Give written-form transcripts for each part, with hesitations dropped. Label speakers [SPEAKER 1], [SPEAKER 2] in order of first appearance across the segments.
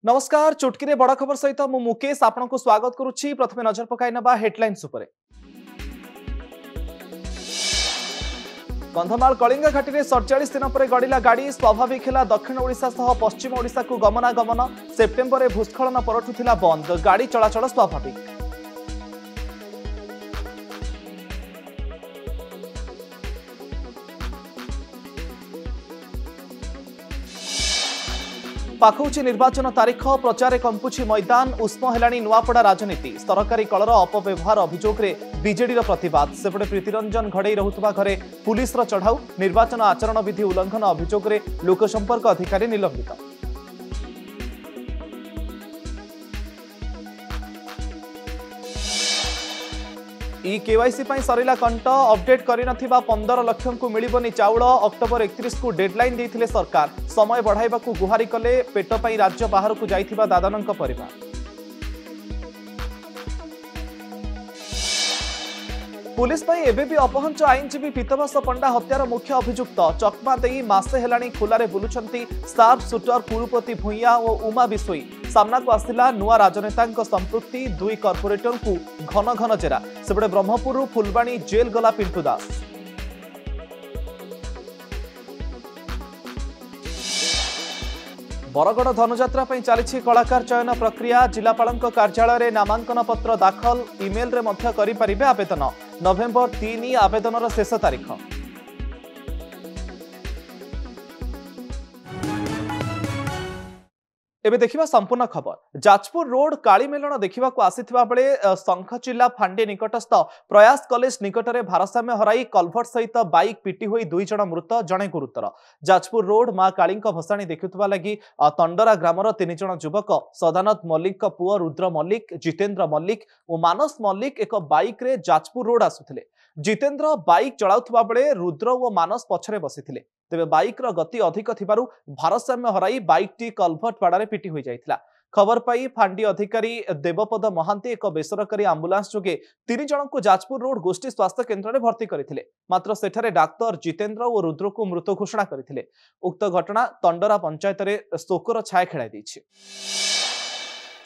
[SPEAKER 1] नमस्कार चुटकी रे बड़ खबर सहित मु मुकेश आपण को स्वागत करुच्ची। प्रथमे नजर पकाई नबा हेडलाइंस उपरे। कंधमाल कलिंगा घाटी में 47 दिन पर गड़िला गाड़ी स्वाभाविक है दक्षिण ओडिशा सह पश्चिम ओडिशा को गमनागमन। सेप्टेम्बर में भूस्खलन परठू बंद, गाड़ी चलाचल स्वाभाविक। पाखुची निर्वाचन तारीख, प्रचार कंपुची मैदान, उष्म हेलाणी नुआपड़ा राजनीति। सरकारी कलर अपव्यवहार अभियोग में बीजेडी प्रतिवाद। सेपटे प्रीतिरंजन घड़ई रहुतबा घरे पुलिस चढ़ाऊ। निर्वाचन आचरण विधि उल्लंघन अभियोग में लोकसंपर्क अधिकारी निलंबित। ई केवाईसी सरला कंट, अपडेट करनथिबा 15 लाख को मिलबनी चाउल। अक्टोबर 31 को डेडलाइन देथिले सरकार। समय बढ़ाइबा को गुहारी कले पेट पई राज्य बाहर को जाइथिबा दादनक परिवार। पुलिस पई एबे भी अपहंच आईनजीवी पीतवास पंडा हत्यार मुख्य अभियुक्त। चकमा देई मासे हेलाणी खुलारे बुलुछंती सार्प शूटर कुरुपति भुइया और उमा बिसोई। सामना को आसिला नुआ राजनेता संपृक्ति, दुई कॉर्पोरेटर को घन घन जेरा। सेपटे ब्रह्मपुर फुलबाणी जेल गला पिंटू दास। बरगड़ धनुजात्रा चली कलाकार चयन प्रक्रिया। जिलापाल कार्यालय में नामांकन पत्र दाखल, इमेल रे मध्य करि परिबे आवेदन। नवेम्बर 3 आवेदन शेष तारीख। एबे देखिबा संपूर्ण खबर। जाजपुर रोड काली मेलन देखा आसीथिबा बेले शंखचिल्ला फांडी निकटस्थ प्रयास कॉलेज निकटरे भारसाम्य हराई कलभट सहित बाइक पिटी होई 2 जण मृत, जणे गुरुतर। जाजपुर रोड मां काली भसाणी देखुवा लगी तंडरा ग्रामर 3 जण युवक सदानंद मल्लिक पुओ रुद्र मल्लिक, जितेंद्र मल्लिक और मानस मल्लिक एक बाइक रे जाजपुर रोड आसुथिले। जितेंद्र बाइक चलाउथबा बेले रुद्र और मानस पछरे बसिथिले। तेबे बाइक रो गति अधिक थिबारु भारसाम्य हराई बाइक टी कलभट पाड़ारे पिटी होई जाइथिला। खबर पाई फांडी अधिकारी देवपद महांती एक बेसरकारी आंबुलांस जोगे 3 जण को जाजपुर रोड गोष्ठी स्वास्थ्य केन्द्र में भर्ती करथिले। मात्र सेठारे डाक्तर जितेंद्र और रुद्र को मृत घोषणा करथिले। उक्त घटना तंडरा पंचायत रे शोकर छाया खेलाई दैछि।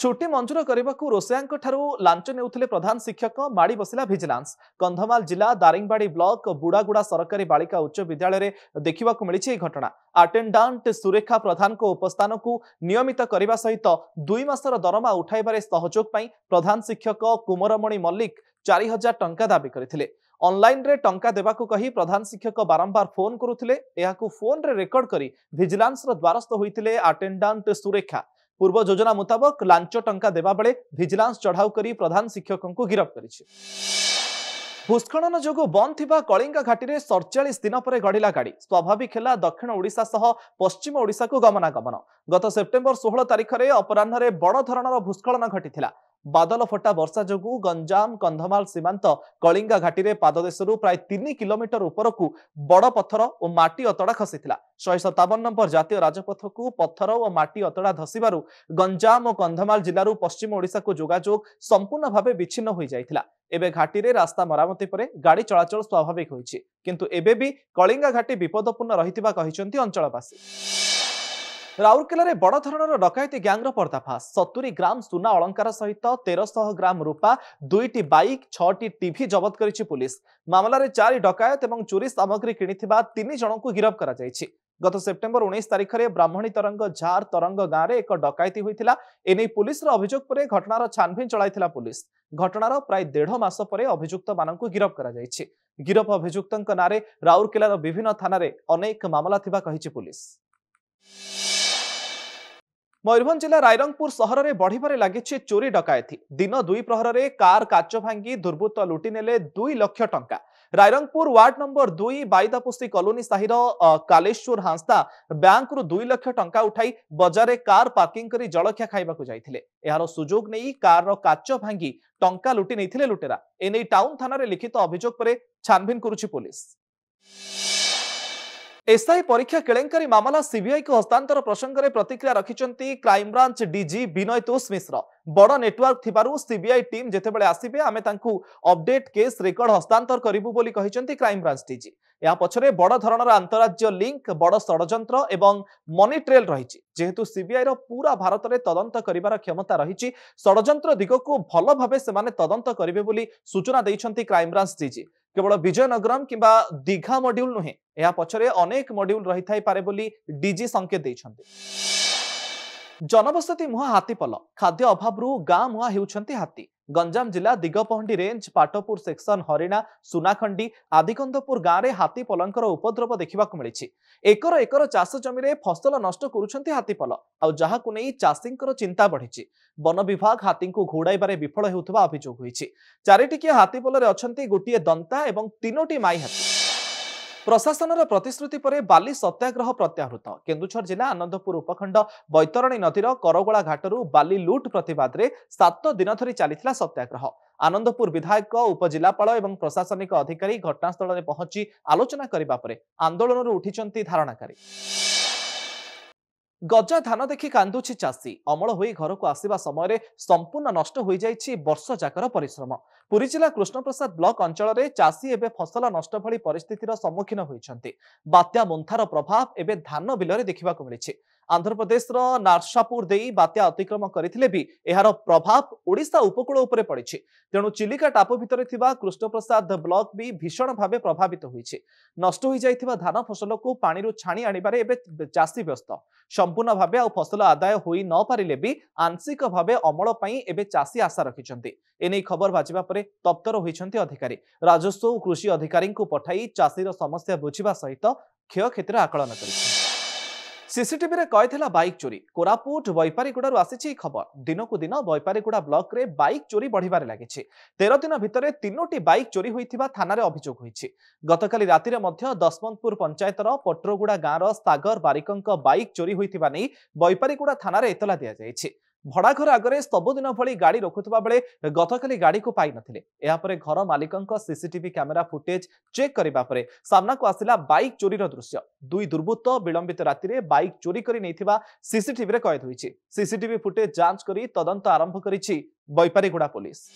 [SPEAKER 1] छुट्टी मंजूर करने को रोषियांक लांच नेउथिले प्रधान शिक्षक, माड़ी बसिला भिजिलांस। कंधमाल जिला दारिंगबाड़ी ब्लॉक बुड़ागुड़ा सरकारी बालिका उच्च विद्यालय रे देखा मिली घटना। अटेंडांट सुरेखा प्रधान को उपस्थान को नियमित करने सहित 2 मासर दरमा उठाइबारे सहयोग पाई प्रधान शिक्षक कुमरमणि मल्लिक 4000 टंका दाबी करथिले। ऑनलाइन रे टंका देबाकू कही प्रधान शिक्षक बारंबार फोन करुथिले। एहाकू फोन रे रेकर्ड करी भिजिलांस रो द्वारस्थ होइथिले अटेंडांट सुरेखा। पूर्व योजना मुताबक लांच टंका देवा बेले भिजिलांस चढ़ाऊ करी प्रधान शिक्षकों को गिरफ्त करिछि। भूस्खलन जोगु बंद थिबा कलिंगा घाटी में 47 दिन पर गड़िला गाड़ी स्वाभाविक है दक्षिण ओडिशा सह पश्चिम ओडिशा को गमनागमन। गत सेप्टेम्बर 16 तारिख में अपराह्न बड़ धरणर भूस्खलन घटी। बादल फटा वर्षा जोगु गंजाम कंधमाल सीमांत कलिंगा घाटी में पाददेशरू प्राय 3 किलोमीटर उपरकू बड़ पत्थर और माटी अतड़ा खसीथिला। 157 नंबर जातीय राजपथ को पत्थर और माटी अतड़ा धसीबारु गंजाम और कंधमाल जिलारू पश्चिम ओडिशा को जोगाजोग संपूर्ण भावे विच्छिन्न हो जाइथिला। एबे घाटी रे रास्ता मरामती परे गाड़ी चलाचल स्वाभाविक होइछि, किंतु एबे भी कलिंगा घाटी विपदपूर्ण रहितिबा कहिसंती अंचलवासी। राउरकेला रे बड़ धरणर डकायती गैंगर पर्दाफाश। 70 ग्राम सुना अलंकार सहित 1300 ग्राम रूपा, 2टी बाइक, 6टी टीवी जबत करिछि पुलिस। मामला रे 4 डकायत एवं चोरी सामग्री किनिथिबा 3 जण को गिरफ्त करा जायछि। गत सेप्टेम्बर 19 तारिख में ब्राह्मणी तरंग झार तरंग गांव में एक डकायती होइथिला। एने पुलिस रो अभियोग पर घटनार छानभिन चलाइथिला पुलिस। घटनार प्राय 1.5 मास पर अभियुक्त माननकु गिरफ्त करा जायछि। गिरफ अभियुक्तଙ୍କ नारे राउरकेलार विभिन्न थाना रे अनेक मामला थिबा कहिछि पुलिस। मयूरभंज जिला रायरंगपुर सहर में बढ़िबारे लागिछि चोरी डकायती। दिन 2 प्रहर में कार काच भांगी दुर्बृत्त लुटि नेले 2 लाख टंका। Rairangpur ward number 2 Baidapusti colony साहिर कालेश्वर हांसदा बैंक रु 2 लाख टंका उठाई बजारे कार पार्किंग करी जलखिया खाइबाकू जाइथिले। एहार सुजोग नेई कार रो काच भांगी टंका लुटि नेइथिले लुटेरा। एने टाउन थाना रे लिखित अभियोग परे छानभिन करुछि पुलिस। एसआई परीक्षा केलेंकारी मामला सीबीआई को हस्तांतर प्रसंग में प्रतिक्रिया रखिंट क्राइमब्रांच डीजी विनय तोष मिश्र। बड़ नेटवर्क थिबारु सीबीआई टीम जेतेबेले आसिबे आमे तांकु अपडेट केस रेकर्ड हस्तांतर करिबु बोली कहिसेंती क्राइमब्रांच डीजी। या पछरे बड़ धरणर अंतरराज्य लिंक बड़ षडयंत्र एवं मनी ट्रेल रहिछि। जेहेतु सीबीआई रो पूरा भारत में तदंत करिवार क्षमता रहिछि, षडयंत्र दिगकु भल भाबे सेमाने तदंत करिवे बोली सूचना दैछंती क्राइमब्रांच डीजी। केवल विजयनगरम किंबा दीघा मॉड्यूल नुहे, या पछरे अनेक मॉड्यूल रही थाई पारे बोली डीजी संकेत दैछंती। जनबसती मुहा हाथीपल खाद्य अभाव गाँ मुहा हेउछंती हाथी। गंजाम जिला दिगपहंडी रेंज पाटपुर सेक्शन हरिणा सुनाखंडी आदिकंदपुर गाँव में हाथीपलंकर उपद्रव देखा मिली। एकर एकर चाष जमी फसल नष्ट करुछंती हाथीपल आउ जहाकु नै चाषींकर चिंता बढ़ी। वन विभाग हाथी को घोड़ाइबारे विफल हेउथबा अभियोग होईछि। चारिटिकिया हाथीपल अछंती गोटिए दंता एवं तीनोटी माई हाथी। प्रशासन प्रतिश्रुति पर बाली सत्याग्रह प्रत्याहृत। केन्दुझर जिला आनंदपुर उपखंड बैतरणी नदीर करगोला घाटरू बाली लुट प्रतिवाद में 7 दिन धरी चली सत्याग्रह। आनंदपुर विधायक उपजिलापाल और प्रशासनिक अधिकारी घटनास्थल में पहुंची आलोचना करने पर आंदोलन उठिंट धारणाकारी। गजा धान देखि कांदुछि चाषी। अमल होई घर को आसिबा समय संपूर्ण नष्ट हो जाइछि वर्ष जाकर परिश्रम। पुरी जिला कृष्णप्रसाद ब्लॉक अंचल में चाषी एवं फसल नष्ट भली परिस्थितिर सम्मुखीन होइछन्ति। बात्या मुंथार प्रभाव एवं धान बिलरे देखा मिली। आंध्र प्रदेश नारसापुर देई बात्या अतिक्रम करथिले भी एहार प्रभाव ओडिशा उपकूल उपरे पड़िछि। तेणु चिलिका टापु भितर थिबा कृष्णप्रसाद ब्लॉक भी भीषण भावे प्रभावित होइछि। नष्ट हो जाइथिबा धान फसल को पानी छाणी आनिबारे एबे चाषी व्यस्त। संपूर्ण भावे आ फसल आदाय होई न पारिले भी आंशिक भावे अमल पई एबे चाषी आशा रखिछन्ति। एनै खबर बाजिबा परे तप्तर होइछन्ति अधिकारी। राजस्व और कृषि अधिकारी को पठाई चाषीर समस्या बुझिबा सहित क्षयक्षतिर आकलन करिछि। सीसीटीवी रे कैद थिला बाइक चोरी। कोरापुट बैपारीगुड़ारू आसीछि खबर। दिनकू दिन बैपारीगुड़ा ब्लॉक रे बाइक चोरी बढ़िबारे लागिछि। 13 दिन भितर 3टी बाइक चोरी होइथिबा थानारे अभियोग होइछि। गतकाली रातिरे मध्य दशमंतपुर पंचायतर पट्रोगुड़ा गाँवर सागर बारिकंक बाइक चोरी होइथिबा नै बैपारीगुड़ा थानारे एतला दिया जाइछि। भड़ाघर आगे सबुदिन भली गाड़ी रखुवा बेले गतकाली गाड़ी को पाई नथिले। एहा परे घर मालिकंक सीसीटीवी कैमेरा फुटेज चेक करिबा परे सामना को आसिला बाइक चोरीर दृश्य। दुई दुर्बृत्त विलंबित रातिरे बाइक चोरी करि नैथिबा सीसीटीवी रे कैद होइछि। सीसीटीवी फुटेज जांच करी तदंत आरंभ करिछि बैपारीगुड़ा पुलिस।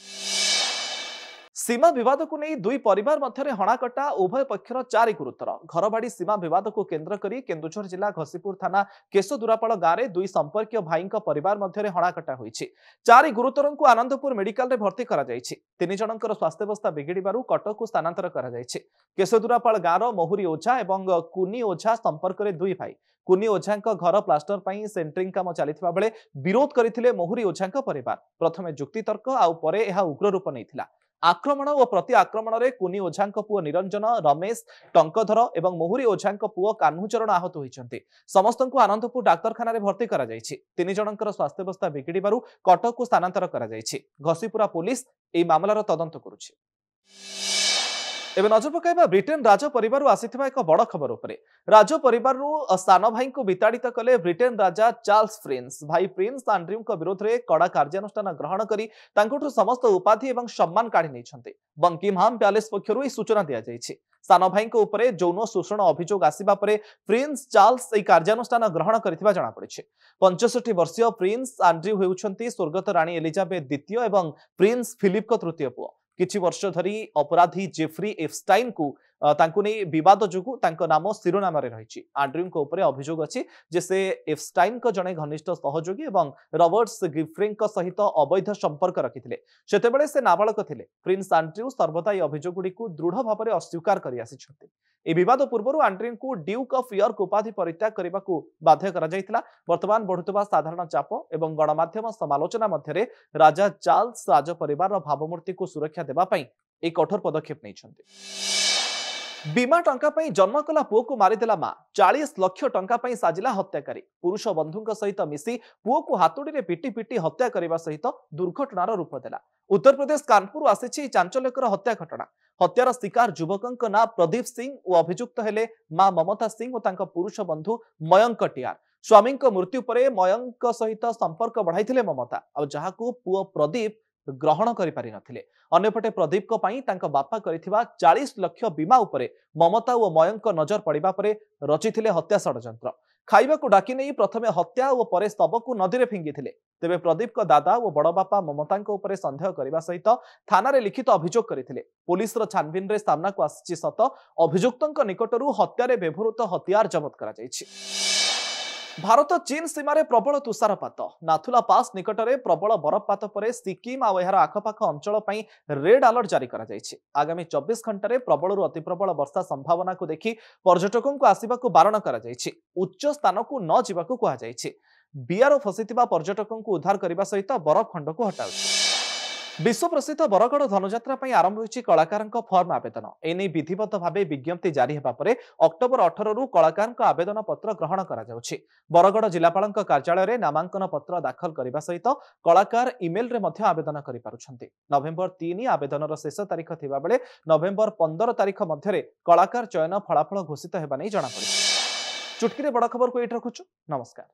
[SPEAKER 1] सीमा विवाद को नहीं दुई परिवार मध्य हणाकटा उभय पक्षर 4 गुरुतर। घरबाड़ी सीमा विवाद को केन्द्र करी केन्दुझर जिला घसीपुर थाना केशदुरापाल गाँव में दुई संपर्कीय भाई परिवार मध्य हणाकटा होइछि। 4 गुरुतर को आनंदपुर मेडिकल रे भर्ती करा जाइछि। 3 जनकर स्वास्थ्यावस्था बिगिड़बारु कटक को स्थानांतर करा जाइछि। केशदुरापाल गाँव मोहुरी ओझा एवं कुनी ओझा संपर्क में 2 भाई। कुनी ओझा घर प्लास्टर पर सेंट्रिंग काम चलिथिबा बेले विरोध करथिले मोहुरी ओझा परिवार। प्रथमे जुक्तितर्क आउ परे एहा उग्र रूप नैथिला। आक्रमण और प्रति आक्रमण में कुनी ओझा पुओ निरंजन रमेश टंकधर एवं मोहुरी ओझा पुओ कान्हुचरण आहत होइछन्ति। समस्त को आनंदपुर डाक्तरखाना भर्ती करा जाइछि। 3 जनकर स्वास्थ्यावस्था बिगिड़बारु कटक को स्थानांतर करा जाइछि। घसीपुरा पुलिस एई मामलार तदंत करुछि। एवं नजर पकाइबा ब्रिटेन राज परिवार आसिथिबा एक बड़ खबर उपरे। राज परिवार सान भाई को विताड़ित कले ब्रिटेन राजा चार्ल्स प्रिंस। भाई प्रिंस आंड्रियू विरोध में कड़ा कार्यानुष्ठान ग्रहण करी तांकोठु समस्त उपाधि एवं सम्मान काढ़ी नैछन्ते। बंकिमहाम प्यालेस पक्षरु सूचना दिया जाइछि। सान भाई उपरे यौन शोषण अभियोग आसिबा परे प्रिंस चार्ल्स एई कार्यानुष्ठान ग्रहण करिथिबा जणा पड़िछि। 65 वर्षीय प्रिंस आंड्रियू हेउछन्ति स्वर्गत रानी एलिजाबेथ द्वितीय एवं प्रिंस फिलिप को तृतीय पुओ। किछि वर्ष धरी अपराधी जेफ्री एफस्टाइन को तांको नै विवाद जोगु तांको नाम शिरोनाम रे रहिछि। आंड्रियू को ऊपर अभियोग अछि जे से एफस्टाइन को जने घनिष्ठ सहयोगी एवं रॉबर्ट्स गिफ्रिंग को सहित अवैध संपर्क रखिथिले। सेतेबेले से नाबालक थिले। प्रिंस आंड्रियू सर्वदा अभियोग गुडी को दृढ़ भाव में अस्वीकार करि आसिछन्ते। ए विवाद पूर्व आंड्रियू को ड्यूक ऑफ यॉर्क उपाधि परित्याग करने को बाध्य करा जायतिला। वर्तमान बढ़ुतबा साधारण चाप एवं गणमाध्यम समालोचना मध्यरे राजा चार्ल्स राज परिवार भावमूर्ति को सुरक्षा देबा पई एक कठोर पदक्षेप नैछन्ते। बीमा टंका पई जन्म कला पुओ को मारिदेला मां। 40 लाख टंका पई साजिला हत्याकारी। पुरुष बंधुक सहित मिसी पुओ को हातुड़ी रे पिटी पिटी हत्या करने सहित दुर्घटनार रूप देला। उत्तर प्रदेश कानपुर आसिछि चांचल्यकर हत्या घटना। हत्यार शिकार युवकक ना प्रदीप सिंह और अभियुक्त हेले मां ममता सिंह और तांका पुरुष बंधु मयंक टियार। स्वामी मृत्यु पर मयंक सहित संपर्क बढ़ाई ममता और जहां पुओ प्रदीप ଗ୍ରହଣ କରିପାରିନଥିଲେ। ଅନ୍ୟପଟେ ପ୍ରଦୀପଙ୍କ ପାଇଁ ତାଙ୍କ ବାପା କରିଥିବା 40 ଲକ୍ଷ ବୀମା ଉପରେ ମମତା ଓ ମୟଙ୍କ ନଜର ପଡ଼ିବା ପରେ ରଚିଥିଲେ ହତ୍ୟା ଷଡ଼ଯନ୍ତ୍ର। ଖାଇବାକୁ ଡାକି ନେଇ ପ୍ରଥମେ ହତ୍ୟା ଓ ପରେ ଶବକୁ ନଦୀରେ ଫିଙ୍ଗିଥିଲେ। ତେବେ ପ୍ରଦୀପଙ୍କ ଦାଦା ଓ ବଡ଼ ବାପା ମମତାଙ୍କ ଉପରେ ସନ୍ଦେହ କରିବା ସହିତ ଥାନାରେ ଲିଖିତ ଅଭିଯୋଗ କରିଥିଲେ। ପୁଲିସର ଛାନଭିନରେ ସାମ୍ନାକୁ ଆସିଛି ସତ, ଅଭିଯୁକ୍ତଙ୍କ ନିକଟରୁ ହତ୍ୟାରେ ବ୍ୟବହୃତ ହତିଆର ଜବତ କରାଯାଇଛି। ଭାରତ ଚୀନ ସୀମାରେ ପ୍ରବଳ ତୁଷାରପାତ। ନାଥୁଲା ପାସ୍ ନିକଟରେ ପ୍ରବଳ ବରଫପାତ ପରେ ସିକିମ୍ ଆଉ ଏହାର ଆଖପାଖ ଅଞ୍ଚଳ ପାଇଁ ରେଡ୍ ଆଲର୍ଟ ଜାରି କରାଯାଇଛି। ଆଗାମୀ 24 ଘଣ୍ଟାରେ ପ୍ରବଳରୁ ଅତି ପ୍ରବଳ ବର୍ଷା ସମ୍ଭାବନାକୁ ଦେଖି ପର୍ଯ୍ୟଟକଙ୍କୁ ଆସିବାକୁ ବାରଣ କରାଯାଇଛି। ଉଚ୍ଚ ସ୍ଥାନକୁ ନ ଯିବାକୁ କୁହାଯାଇଛି। ବିଆର ଫସିଥିବା ପର୍ଯ୍ୟଟକଙ୍କୁ ଉଦ୍ଧାର କରିବା ସହିତ ବରଫ ଖଣ୍ଡକୁ ହଟାଉଛି। विश्व प्रसिद्ध बरगड़ धनुजात्रा आरंभ होइछि कलाकारंक फर्म आवेदन। एने विधिवत भावे विज्ञप्ति जारी हेबा परे अक्टोबर 18 रु कलाकारंक आवेदन पत्र ग्रहण करा जाउछि। बरगड़ जिलापालंक कार्यालय रे नामांकन पत्र दाखल करबा सहित कलाकार इमेल रे मध्य आवेदन करि पारुछन्ति। नवेम्बर 3 आवेदनर शेष तारीख थिबा बेले नवेम्बर 15 तारीख मध्यरे कलाकार चयन फलाफल घोषित हेबा नै जणा पड़िछि। चुटकी रे बड़ खबर को एठ रखुछु। नमस्कार।